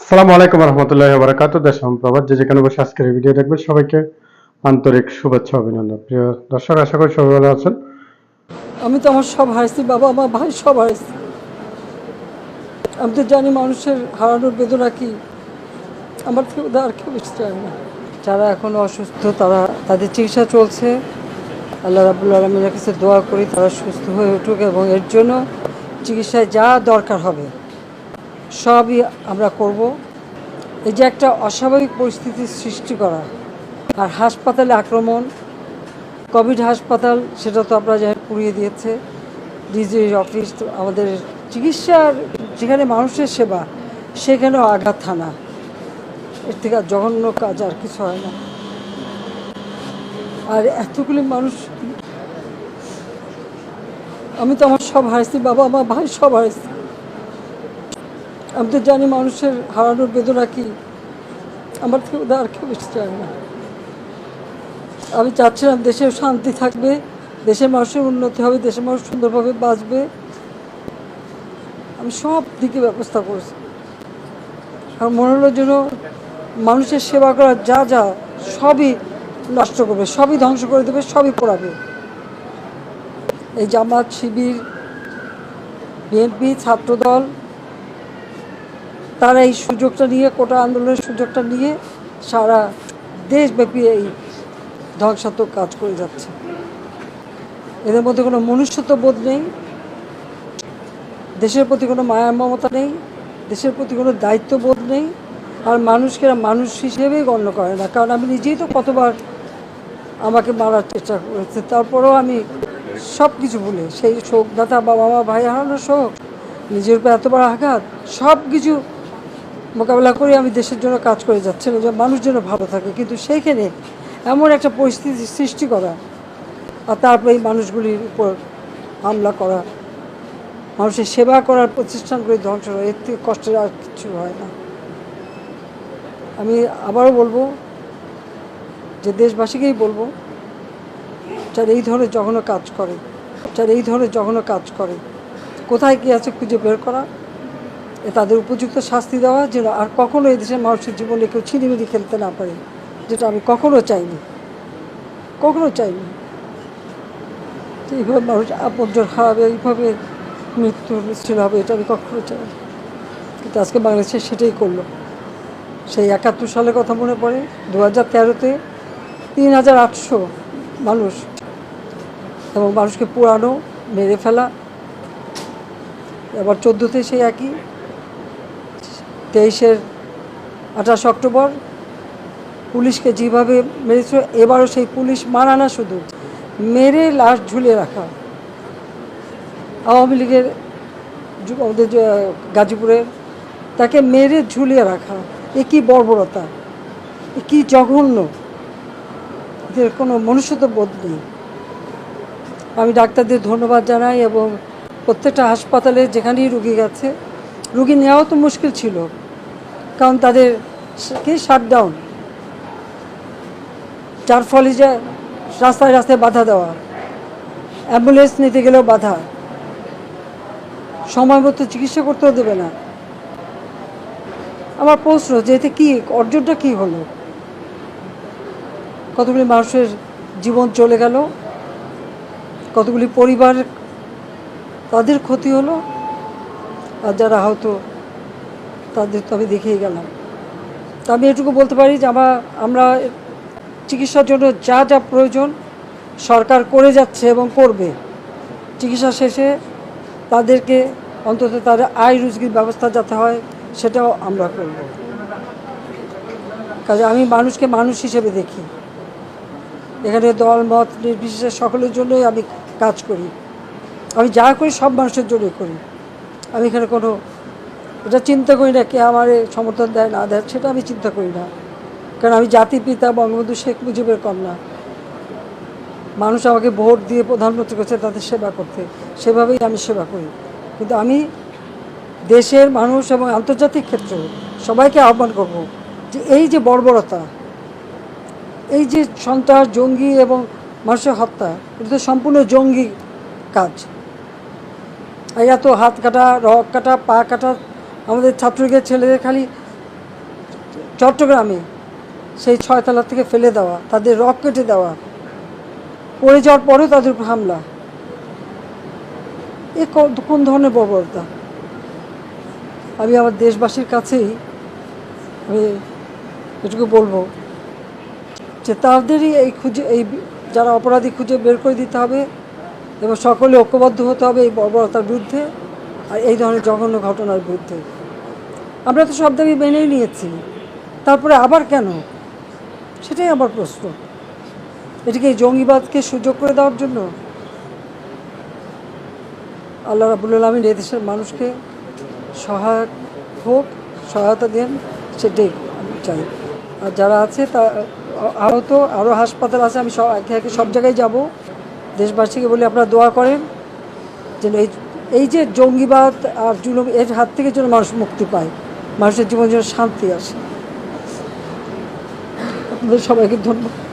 আসসালামু আলাইকুম রহমতুল্লাহি ওয়া বারাকাতুহু। দেশ এবং প্রবাদ যে যেখানে বসে আজকের এই ভিডিও দেখবেন সবাইকে আন্তরিক শুভেচ্ছা অভিনন্দন। প্রিয় দর্শক, আশা করি সবাই ভালো আছেন। আমি তো আমার সব হারাইছি, বাবা আমার ভাই সব হারাইছি। আমি তো জানি মানুষের হারানোর বেদনা কি, আমার থেকে আর কেউ বেশি চায় না। যারা এখনো অসুস্থ তাদের চিকিৎসা চলছে। আল্লাহ রাব্বুল আলামিনের কাছে দোয়া করি তারা সুস্থ হয়ে উঠুক এবং এর জন্য চিকিৎসায় যা দরকার হবে সবই আমরা করব। এই যে একটা অস্বাভাবিক পরিস্থিতির সৃষ্টি করা আর হাসপাতালে আক্রমণ, কোভিড হাসপাতাল সেটা তো আপনারা জানেন পুড়িয়ে দিয়েছে। ডিজির অফিস, আমাদের চিকিৎসার যেখানে মানুষের সেবা সেখানেও আঘাত হানা, এর থেকে আর জঘন্য কাজ আর কিছু হয় না। আর এতগুলি মানুষ, আমি তো আমার সব হারাইছি, বাবা আমার ভাই সব হারাইছি। আমি তো জানি মানুষের হারানোর বেদনা কি, আমার থেকে আর কেউ বেশি চায় না। আমি চাচ্ছিলাম দেশের শান্তি থাকবে, দেশের মানুষের উন্নতি হবে, দেশের মানুষ সুন্দরভাবে বাঁচবে। আমি সব দিকে ব্যবস্থা করেছি। আর মনে হলো যেন মানুষের সেবা করার যা যা সবই নষ্ট করবে, সবই ধ্বংস করে দেবে, সবই পোড়াবে। এই জামাত, শিবির, বিএনপি, ছাত্রদল, তারা এই সুযোগটা নিয়ে, কোটা আন্দোলনের সুযোগটা নিয়ে সারা দেশব্যাপী এই ধ্বংসাত্মক কাজ করে যাচ্ছে। এদের মধ্যে কোনো মনুষ্যত্ব বোধ নেই, দেশের প্রতি কোনো মায়া মমতা নেই, দেশের প্রতি কোনো দায়িত্ববোধ নেই। আর মানুষকে মানুষ হিসেবেই গণ্য করে না। কারণ আমি নিজেই তো কতবার আমাকে মারার চেষ্টা করেছে, তারপরেও আমি সব কিছু ভুলে, সেই শোকদাতা বাবা মা ভাই হারানোর শোক, নিজের উপর এতবার আঘাত, সব কিছু মোকাবেলা করে আমি দেশের জন্য কাজ করে যাচ্ছিলাম যে মানুষ যেন ভালো থাকে। কিন্তু সেইখানে এমন একটা পরিস্থিতি সৃষ্টি করা আর তারপরে এই মানুষগুলির উপর হামলা করা, মানুষের সেবা করার প্রতিষ্ঠানগুলি ধ্বংস হয়, এর থেকে কষ্টের আর কিছু হয় না। আমি আবারও বলবো যে দেশবাসীকেই বলবো, যারা এই ধরনের জঘন্য কাজ করে, কোথায় কী আছে খুঁজে বের করা, তাদের উপযুক্ত শাস্তি দেওয়া, যেন আর কখনো এই দেশের মানুষের জীবনে কেউ ছিনিমিনি খেলতে না পারে, যেটা আমি কখনো চাইনি। এইভাবে মানুষ আপনজন হারাবে, এইভাবে মৃত্যু মিছিল হবে, এটা আমি কখনো চাই না। কিন্তু আজকে বাংলাদেশে সেটাই করলো। সেই 71 সালের কথা মনে পড়ে, 2013-তে 3800 মানুষ, এবং মানুষকে পোড়ানো, মেরে ফেলা। আবার 14-তে সেই একই, 23-এর 28 অক্টোবর পুলিশকে যেভাবে মেরেছিল, এবারও সেই পুলিশ মারা না, শুধু মেরে লাশ ঝুলিয়ে রাখা। আওয়ামী লীগের আমাদের গাজীপুরের, তাকে মেরে ঝুলিয়ে রাখা, এ কী বর্বরতা, এ কী জঘন্য, এদের কোনো মনুষ্যত্ব বোধ নেই। আমি ডাক্তারদের ধন্যবাদ জানাই এবং প্রত্যেকটা হাসপাতালে যেখানেই রুগী গেছে, রুগী নেওয়াও তো মুশকিল ছিল, কারণ তাদের কি শাটডাউন, যার ফলে যে রাস্তায় রাস্তায় বাধা দেওয়া, অ্যাম্বুলেন্স নিতে গেলেও বাধা, সময় মতো চিকিৎসা করতেও দেবে না। আমার প্রশ্ন যে এতে কী অর্জনটা কী হলো? কতগুলি মানুষের জীবন চলে গেল, কতগুলি পরিবার তাদের ক্ষতি হলো, আর যারা হয়তো তাদের তো আমি দেখেই গেলাম। তো আমি এটুকু বলতে পারি যে আমরা চিকিৎসার জন্য যা যা প্রয়োজন সরকার করে যাচ্ছে এবং করবে। চিকিৎসা শেষে তাদেরকে অন্তত তাদের আয় রুজির ব্যবস্থা যাতে হয় সেটাও আমরা করব। কাজে আমি মানুষকে মানুষ হিসেবে দেখি, এখানে দল মত নির্বিশেষে সকলের জন্যই আমি কাজ করি। আমি যা করি সব মানুষের জন্যই করি। আমি এখানে কোনো এটা চিন্তা করি না কে আমার সমর্থন দেয় না দেয়, সেটা আমি চিন্তা করি না। কারণ আমি জাতির পিতা বঙ্গবন্ধু শেখ মুজিবের কন্যা। মানুষ আমাকে ভোট দিয়ে প্রধানমন্ত্রী করছে তাদের সেবা করতে, সেভাবেই আমি সেবা করি। কিন্তু আমি দেশের মানুষ এবং আন্তর্জাতিক ক্ষেত্রে সবাইকে আহ্বান করব যে এই যে বর্বরতা, এই যে সন্ত্রাস, জঙ্গি এবং মানুষের হত্যা, এটা তো সম্পূর্ণ জঙ্গি কাজ। এত হাত কাটা, রক কাটা, পা কাটা, আমাদের ছাত্রলীগের ছেলেদের খালি চট্টগ্রামে সেই 6 তলা থেকে ফেলে দেওয়া, তাদের রক কেটে দেওয়া, পড়ে যাওয়ার পরেও তাদের উপর হামলা, এ কোন ধরনের বর্বরতা? আমি আমার দেশবাসীর কাছেই আমি এটুকু বলবো যে তাদেরই এই যারা অপরাধী খুঁজে বের করে দিতে হবে এবং সকলে ঐক্যবদ্ধ হতে হবে এই বর্বরতার বিরুদ্ধে আর এই ধরনের জঘন্য ঘটনার বিরুদ্ধে। আমরা তো সব দাবি মেনেই নিয়েছি, তারপরে আবার কেন? সেটাই আমার প্রশ্ন। এটিকে এই জঙ্গিবাদকে সুযোগ করে দেওয়ার জন্য? আল্লাহ রাব্বুল আলামিন এই দেশের মানুষকে সহায়তা দেন, সেটাই আমি চাই। আর যারা আছে তা আহত, আরও হাসপাতাল আছে, আমি একে একে সব জায়গায় যাব। দেশবাসীকে বলে আপনারা দোয়া করেন যেন এই যে জঙ্গিবাদ আর জুলুম, এর হাত থেকে যেন মানুষ মুক্তি পায়, মানুষের জীবন যেন শান্তি আসে। আপনাদের সবাইকে ধন্যবাদ।